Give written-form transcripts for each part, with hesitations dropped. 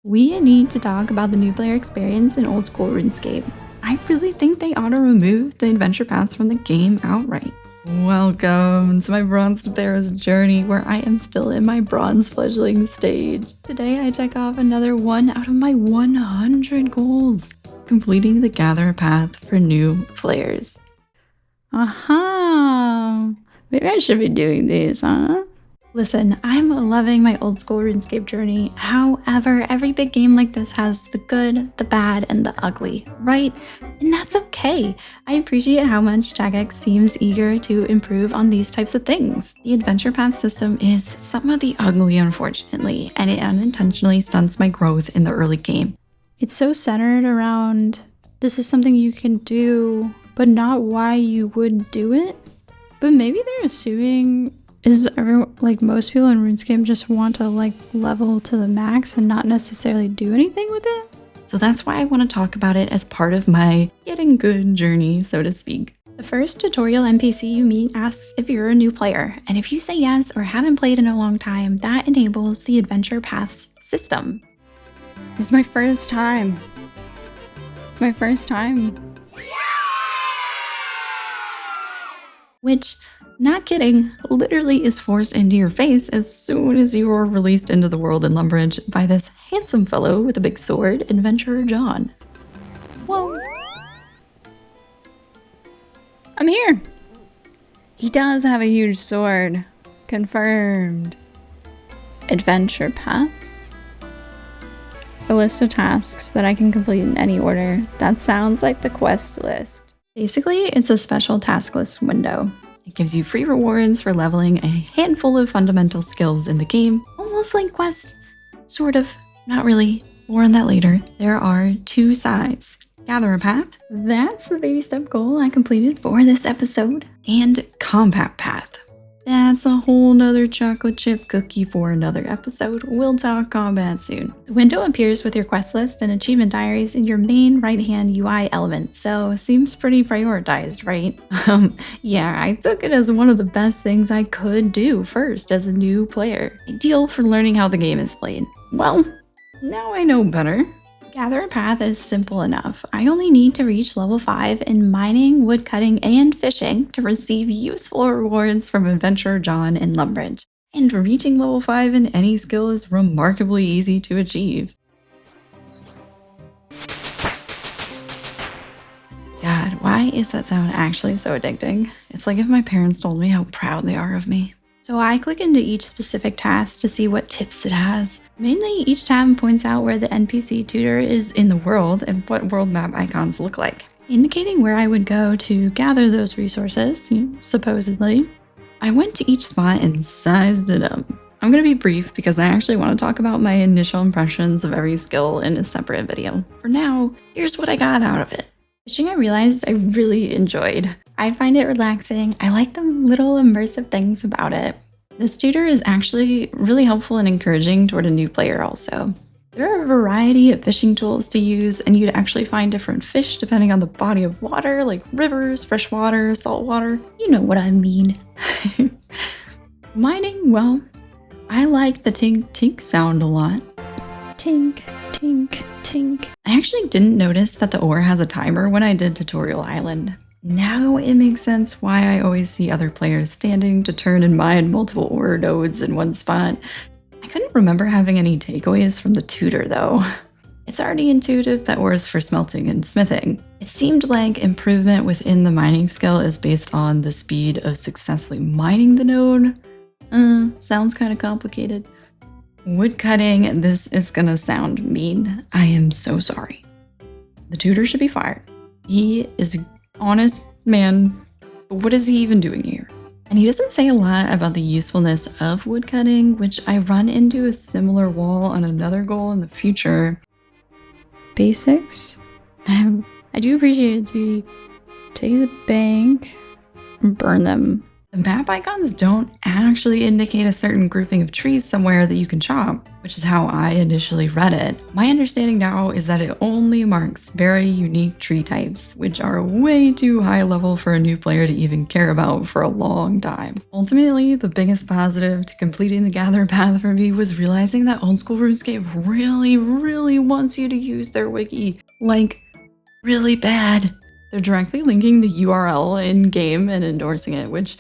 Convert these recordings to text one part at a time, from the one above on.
We need to talk about the new player experience in old school RuneScape. I really think they ought to remove the adventure paths from the game outright. Welcome to my Bronze to Barrows journey, where I am still in my bronze fledgling stage. Today I check off another one out of my 100 goals, completing the Gather path for new players. Aha! Maybe I should be doing these, huh? Listen, I'm loving my old school RuneScape journey. However, every big game like this has the good, the bad, and the ugly, right? And that's okay. I appreciate how much Jagex seems eager to improve on these types of things. The adventure path system is some of the ugly, unfortunately, and it unintentionally stunts my growth in the early game. It's so centered around this is something you can do, but not why you would do it. But maybe they're assuming most people in RuneScape just want to level to the max and not necessarily do anything with it. So that's why I want to talk about it as part of my getting good journey, so to speak. The first tutorial NPC you meet asks if you're a new player, and if you say yes or haven't played in a long time, that enables the adventure paths system. This is my first time. It's my first time. Which, not kidding, literally is forced into your face as soon as you are released into the world in Lumbridge by this handsome fellow with a big sword, Adventurer John. Whoa. I'm here. He does have a huge sword. Confirmed. Adventure paths. A list of tasks that I can complete in any order. That sounds like the quest list. Basically, it's a special task list window. It gives you free rewards for leveling a handful of fundamental skills in the game, almost like quests. Sort of, not really. More on that later. There are two sides. Gather a path, that's the baby step goal I completed for this episode, and combat path. That's a whole nother chocolate chip cookie for another episode. We'll talk combat soon. The window appears with your quest list and achievement diaries in your main right-hand UI element, so seems pretty prioritized, right? Yeah, I took it as one of the best things I could do first as a new player. Ideal for learning how the game is played. Well, now I know better. Gather a path is simple enough. I only need to reach level 5 in mining, woodcutting, and fishing to receive useful rewards from Adventurer John in Lumbridge. And reaching level 5 in any skill is remarkably easy to achieve. God, why is that sound actually so addicting? It's like if my parents told me how proud they are of me. So I click into each specific task to see what tips it has. Mainly, each tab points out where the NPC tutor is in the world and what world map icons look like, indicating where I would go to gather those resources, supposedly. I went to each spot and sized it up. I'm going to be brief because I actually want to talk about my initial impressions of every skill in a separate video. For now, here's what I got out of it. Fishing I realized I really enjoyed. I find it relaxing. I like the little immersive things about it. This tutor is actually really helpful and encouraging toward a new player also. There are a variety of fishing tools to use, and you'd actually find different fish depending on the body of water, like rivers, freshwater, saltwater. You know what I mean. Mining, well, I like the tink-tink sound a lot. Tink, tink, tink. I actually didn't notice that the ore has a timer when I did Tutorial Island. Now it makes sense why I always see other players standing to turn and mine multiple ore nodes in one spot. I couldn't remember having any takeaways from the tutor though. It's already intuitive that ore is for smelting and smithing. It seemed like improvement within the mining skill is based on the speed of successfully mining the node. Sounds kind of complicated. Woodcutting, this is gonna sound mean. I am so sorry. The tutor should be fired. He is a honest man, but what is he even doing here? And he doesn't say a lot about the usefulness of woodcutting, which I run into a similar wall on another goal in the future. Basics. I do appreciate its beauty. Take the bank and burn them. The map icons don't actually indicate a certain grouping of trees somewhere that you can chop, which is how I initially read it. My understanding now is that it only marks very unique tree types, which are way too high level for a new player to even care about for a long time. Ultimately, the biggest positive to completing the Gather path for me was realizing that old school RuneScape really wants you to use their wiki, like really bad. They're directly linking the URL in-game and endorsing it, which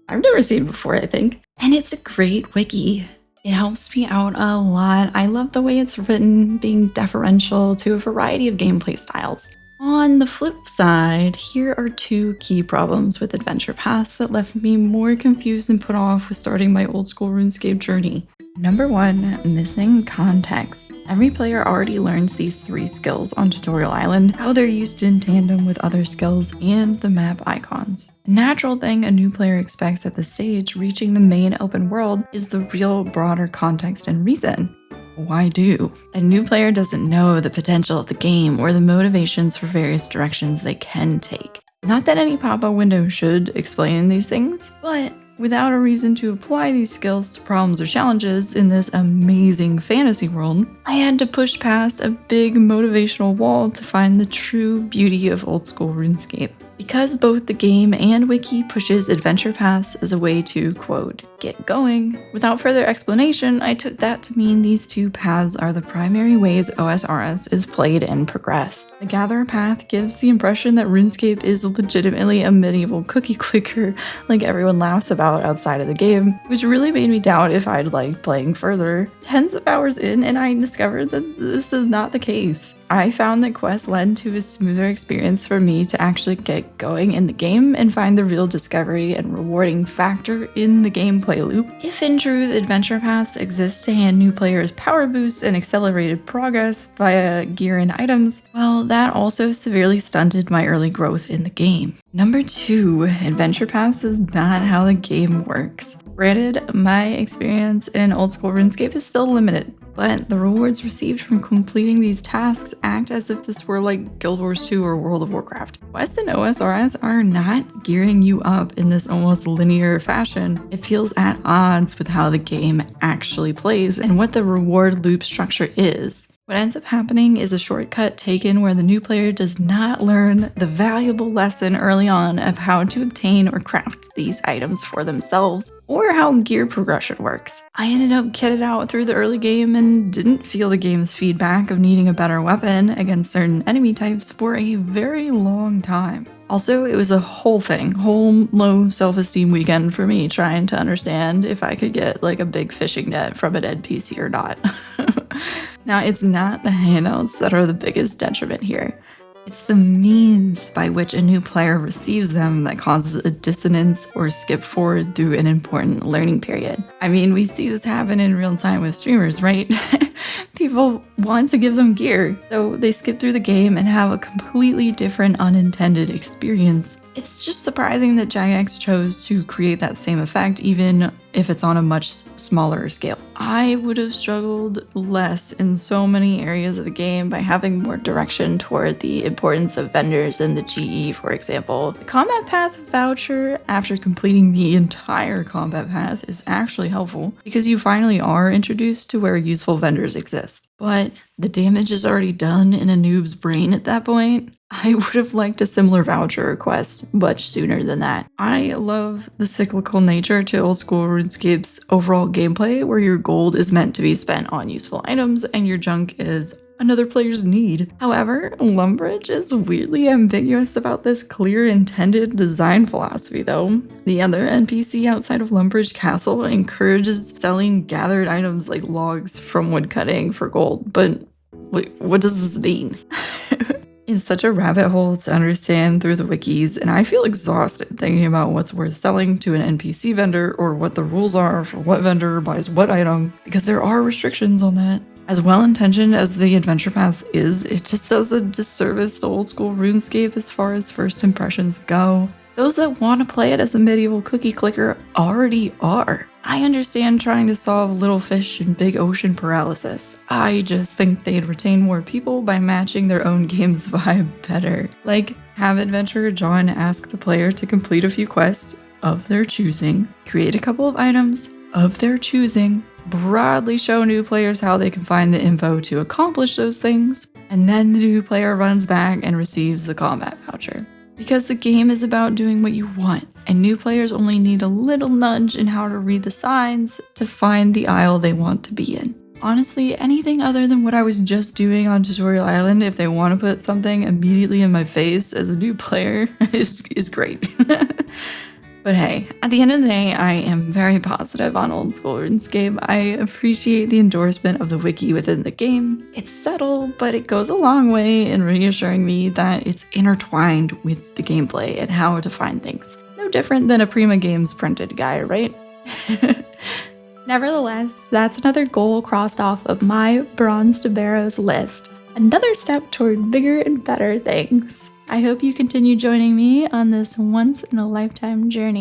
I've never seen before, I think. And it's a great wiki. It helps me out a lot. I love the way it's written, being deferential to a variety of gameplay styles. On the flip side, here are two key problems with adventure paths that left me more confused and put off with starting my old school RuneScape journey. Number 1, missing context. Every player already learns these 3 skills on Tutorial Island, how they're used in tandem with other skills, and the map icons. A natural thing a new player expects at this stage, reaching the main open world, is the real broader context and reason. Why do? A new player doesn't know the potential of the game or the motivations for various directions they can take. Not that any pop-up window should explain these things, but without a reason to apply these skills to problems or challenges in this amazing fantasy world, I had to push past a big motivational wall to find the true beauty of old school RuneScape. Because both the game and wiki pushes adventure paths as a way to, quote, get going, without further explanation, I took that to mean these 2 paths are the primary ways OSRS is played and progressed. The Gatherer path gives the impression that RuneScape is legitimately a medieval cookie clicker like everyone laughs about outside of the game, which really made me doubt if I'd like playing further. Tens of hours in, and I discovered that this is not the case. I found that quests led to a smoother experience for me to actually get going in the game and find the real discovery and rewarding factor in the gameplay loop. If in truth adventure paths exist to hand new players power boosts and accelerated progress via gear and items, well, that also severely stunted my early growth in the game. Number 2, adventure paths is not how the game works. Granted, my experience in old school RuneScape is still limited, but the rewards received from completing these tasks act as if this were like Guild Wars 2 or World of Warcraft. Quests and OSRS are not gearing you up in this almost linear fashion. It feels at odds with how the game actually plays and what the reward loop structure is. What ends up happening is a shortcut taken where the new player does not learn the valuable lesson early on of how to obtain or craft these items for themselves, or how gear progression works. I ended up kitted out through the early game and didn't feel the game's feedback of needing a better weapon against certain enemy types for a very long time. Also, it was a whole low self-esteem weekend for me trying to understand if I could get like a big fishing net from an NPC or not. Now, it's not the handouts that are the biggest detriment here. It's the means by which a new player receives them that causes a dissonance or skip forward through an important learning period. I mean, we see this happen in real time with streamers, right? People want to give them gear, so they skip through the game and have a completely different unintended experience. It's just surprising that Jagex chose to create that same effect, even if it's on a much smaller scale. I would have struggled less in so many areas of the game by having more direction toward the importance of vendors in the GE, for example. The combat path voucher after completing the entire combat path is actually helpful because you finally are introduced to where useful vendors exist. But the damage is already done in a noob's brain at that point. I would have liked a similar voucher request much sooner than that. I love the cyclical nature to old school RuneScape's overall gameplay, where your gold is meant to be spent on useful items and your junk is another player's need. However, Lumbridge is weirdly ambiguous about this clear intended design philosophy though. The other NPC outside of Lumbridge Castle encourages selling gathered items like logs from woodcutting for gold, but what does this mean? It's such a rabbit hole to understand through the wikis, and I feel exhausted thinking about what's worth selling to an NPC vendor or what the rules are for what vendor buys what item, because there are restrictions on that. As well-intentioned as the adventure path is, it just does a disservice to old school RuneScape as far as first impressions go. Those that want to play it as a medieval cookie clicker already are. I understand trying to solve little fish and big ocean paralysis. I just think they'd retain more people by matching their own game's vibe better. Like, have adventurer John ask the player to complete a few quests, of their choosing, create a couple of items of their choosing, broadly show new players how they can find the info to accomplish those things, and then the new player runs back and receives the combat voucher. Because the game is about doing what you want, and new players only need a little nudge in how to read the signs to find the aisle they want to be in. Honestly, anything other than what I was just doing on Tutorial Island, if they want to put something immediately in my face as a new player, is great. But hey, at the end of the day, I am very positive on old school RuneScape. I appreciate the endorsement of the wiki within the game. It's subtle, but it goes a long way in reassuring me that it's intertwined with the gameplay and how to find things. No different than a Prima Games printed guide, right? Nevertheless, that's another goal crossed off of my Bronze to Barrows list. Another step toward bigger and better things. I hope you continue joining me on this once-in-a-lifetime journey.